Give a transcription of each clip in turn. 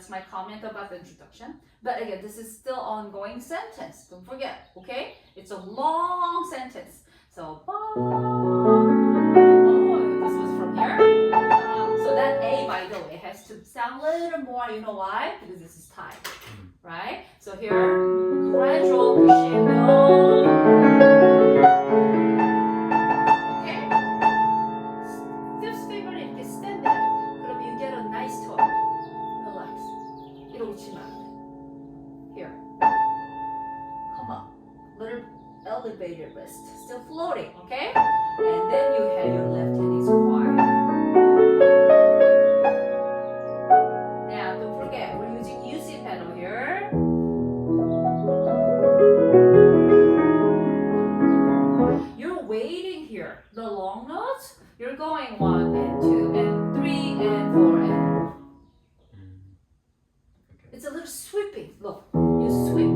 That's my comment about the introduction. But again, this is still ongoing sentence. Don't forget, okay? It's a long sentence. So, this was from here. So that A, by the way, has to sound a little more. You know why? Because this is time, right? So here, gradual crescendo. Elevated wrist, still floating, okay? And then you have your left hand is quiet. Now, don't forget, we're using UC pedal here. You're waiting here. The long notes, you're going 1 and 2 and 3 and 4 and it's a little sweeping. Look, you sweep.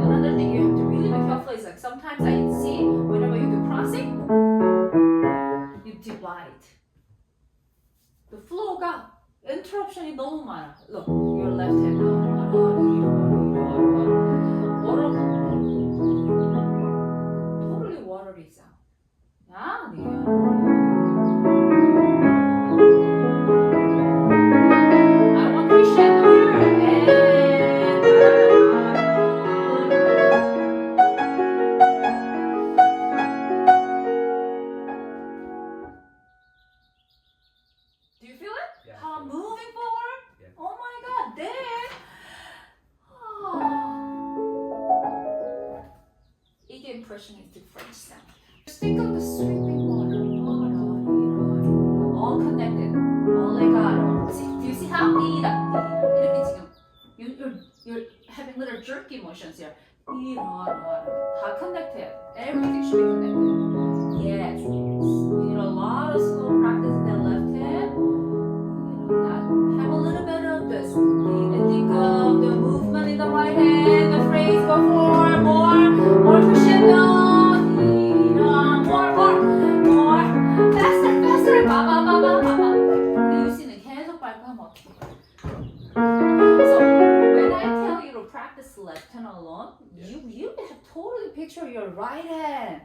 Another thing you have to really be careful is like sometimes I see whenever you do crossing, you divide. The flow가 interruption이 너무 많아. Look, your left hand. Totally watery sound. I want crescendo here. Do you feel it? Yeah. How I'm moving forward? Yeah. Oh my God, then. 이게 impression is the French sound. Just think of the sweeping water. All connected. All legato. Do you see how? 이렇게 지금 you're having little jerky motions here. 다 connected. Everything should be connected. Yes. You need a lot of slow practice in that left hand. Have a little bit of this. And think of the movement in the right hand. The phrase before. More crescendo. More. Faster. 근데 유씨는 계속 밟고 하면 어떡해? So when I tell you to practice left hand alone, you have totally picture your right hand.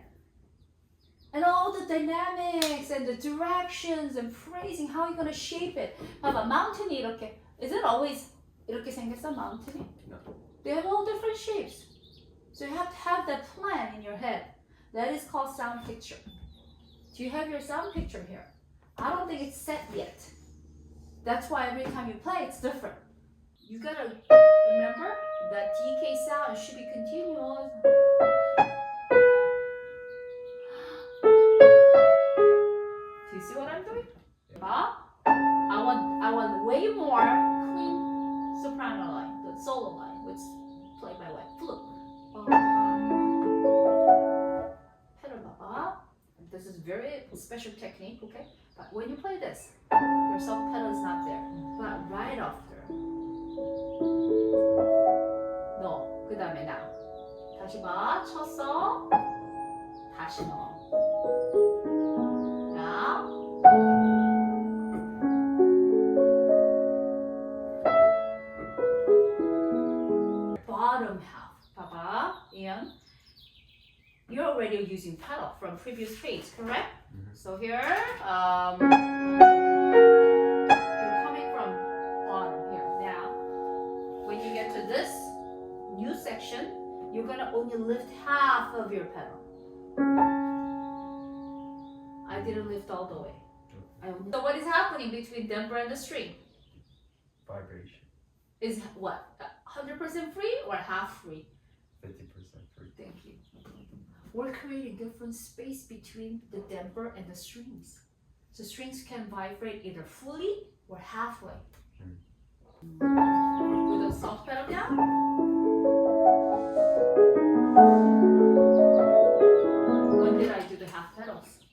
And all the dynamics and the directions and phrasing, how you're going to shape it. 봐봐, mountain이 이렇게. Is it always 이렇게 생겼어, mountain이? No. They have all different shapes. So you have to have that plan in your head. That is called sound picture. Do you have your sound picture here? I don't think it's set yet. That's why every time you play, it's different. You gotta remember that DK sound should be continuous. Do you see what I'm doing? Yeah. I want way more clean soprano line, the solo line, which play by way. Flute. Pedal baba. This is very special technique, okay? But when you play this, your soft pedal is not there. But right after. No. 그 다음에 now. 다시 봐. 쳤어. 다시 넣어. Now. Bottom half. 봐봐. Eyan. You're already using pedal from previous phase, correct? Mm-hmm. So here, you're coming from bottom here. Now, when you get to this new section, you're gonna only lift half of your pedal. I didn't lift all the way. So what is happening between damper and the string? Vibration. Is what? 100% free or half free? 50% free. Thank you. We're creating different space between the damper and the strings. So strings can vibrate either fully or halfway. With a soft pedal down. When did I do the half pedals?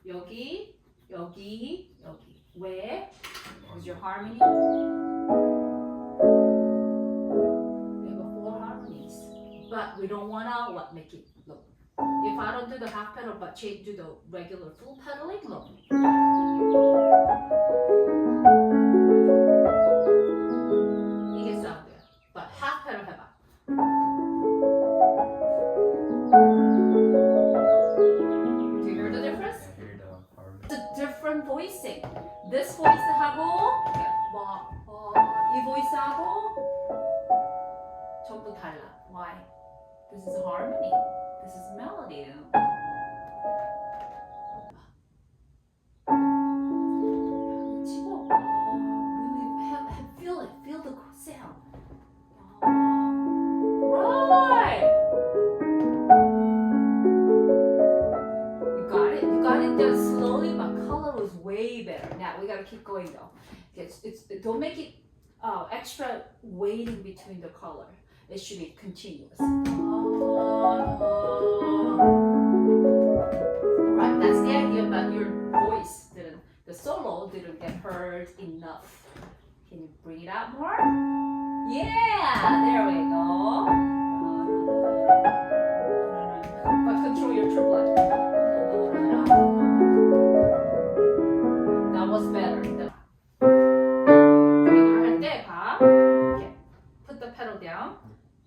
여기, 여기, 여기. Where was your harmony? We have 4 harmonies. But we don't wanna make it look. If I don't do the half pedal but do the regular full pedaling, look. 이게 사운드야. But half pedal 해봐. Do you hear the difference? I hear the harmony. It's a different voicing. This voice하고 이 voice하고 전부 달라. Why? This is harmony. This is melody. 치고 really feel it. Feel the sound. Right. You got it done slowly, but color was way better. Now we gotta keep going though. Don't make it extra waiting between the color. It should be continuous. Right, that's the idea about your voice. The solo didn't get heard enough. Can you bring it out more? Yeah, there we go. But control your triplet. That was better. 이걸 할 때 봐. Okay. Put the pedal down.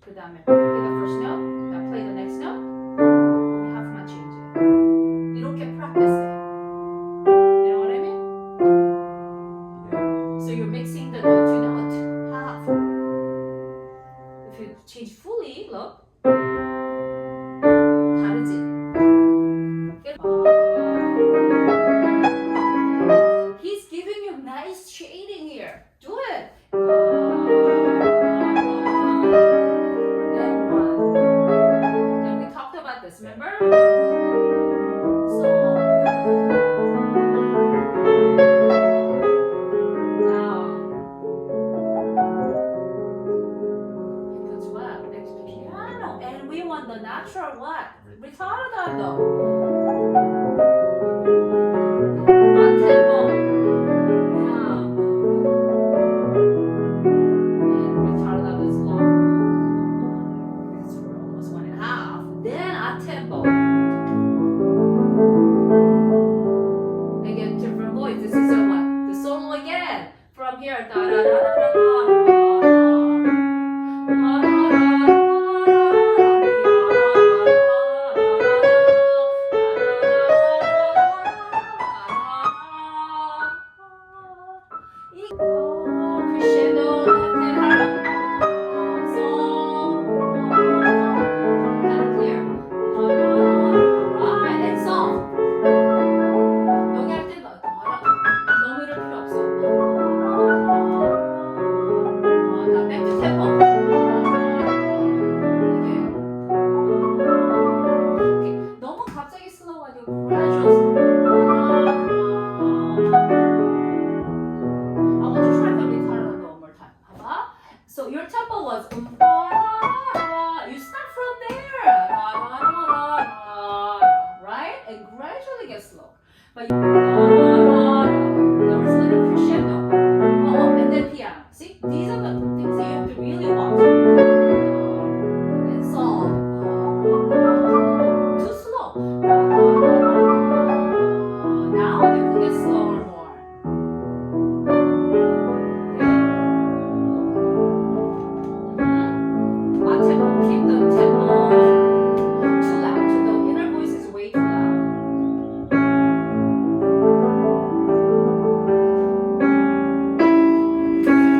그 다음에 play the first note. Now play the next note. only half만 change it. 이렇게 practice 해. You know what I mean? Yeah. So you're mixing the note to note half. If you change fully, look. 다르지? He's giving you nice shading here. Do it. Then one. And we talked about this, remember? So now he puts what? Next to piano. And we want the natural what? Ritardo. On tempo. Yeah. And ritardo is long. Because we're almost 1.5. Then a tempo. Again, different voice. This is a what? The solo again. From here. Da da da da da da. Crescendo, left hand harmony. So, kind of clear. Right, and soft. 여기 할 때 너무 이럴 필요 없어. Now back to tempo. Okay. 너무 갑자기 슬로우 아니고 gradual. I want you to try the ritardo one more time. 봐봐. So your tempo was you start from there. Right? And gradually get slow. But there was a little crescendo. And then piano. See? These are the things that you have to really watch. And soft. Too slow. Now you can get slower more. Keep the tempo too loud. The inner voice is way too loud.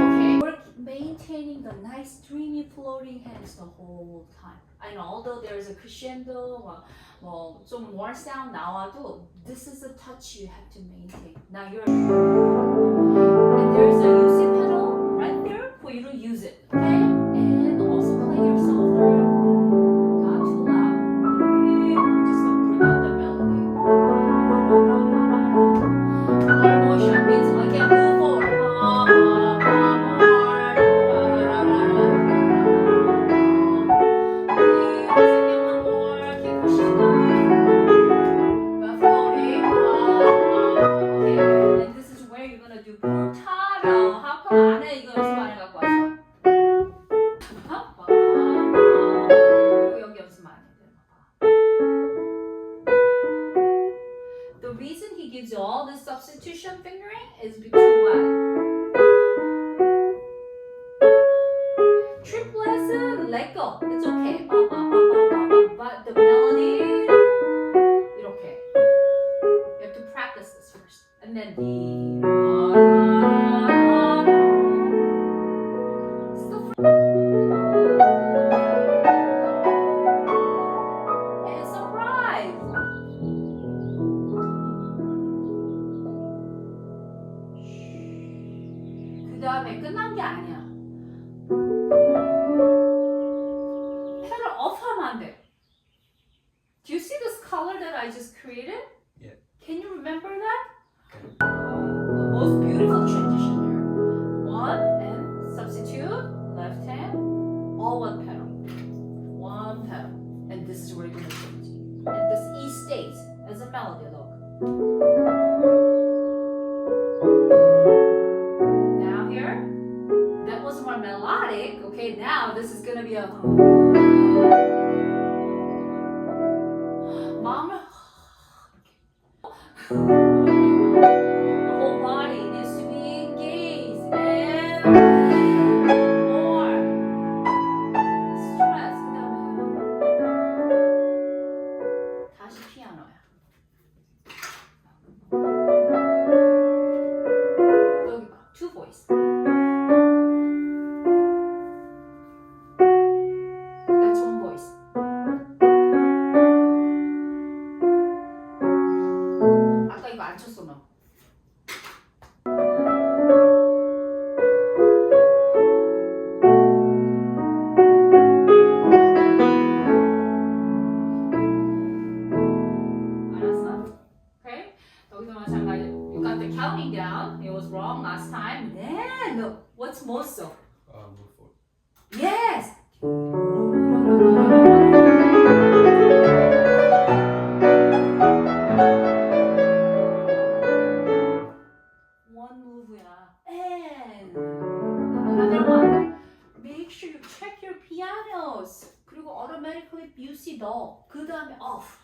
Okay, we're maintaining the nice dreamy floating hands the whole time. I know, although there is a crescendo, 좀 more sound 나와도 this is the touch you have to maintain. Now you're and there's a UC pedal right there for you to use it. Okay, and also play your softer, not too loud. Just to bring out the melody. Motion means again move forward. Second one more. Keep pushing going. But floating. Okay, and this is where you're gonna do portato. How come 안 해? 이거 연습 안 해갖고 왔어? 여기 연습 많이 해. The reason he gives you all this substitution 다음에 끝난 게 아니야. pedal off 하면 안 돼. Do you see this color that I just created? Yeah. Can you remember that? Okay. The most beautiful transition here. One and substitute, left hand, all one pedal. One pedal. And this is where you're going to change. And this E stays as a melody, look. Now here, that was more melodic. Okay, now this is going to be a... Mom, the whole body needs to be engaged and more stress. 그다음에 다시 피아노야. 여기 봐, two voice. That's one voice. 아까 이거 안 쳤어 너. 알았어? Okay? 여기서 마찬가지. You got the counting down. It was wrong last time. Then look, what's mosso? Move forward. Yes. One move야. And another one. Make sure you check your pianos. 그리고 automatically Debussy 넣어. 그 다음에 off.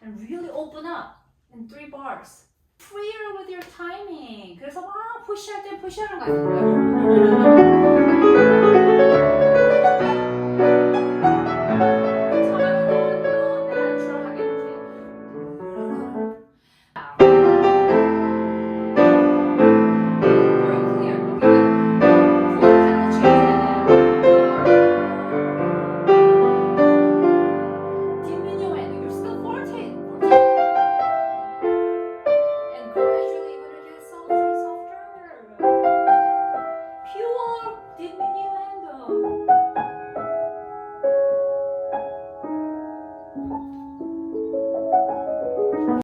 And really open up. And 3 bars. Freer with your timing. 그래서 막 푸시할 땐 푸시하는 거 아니야.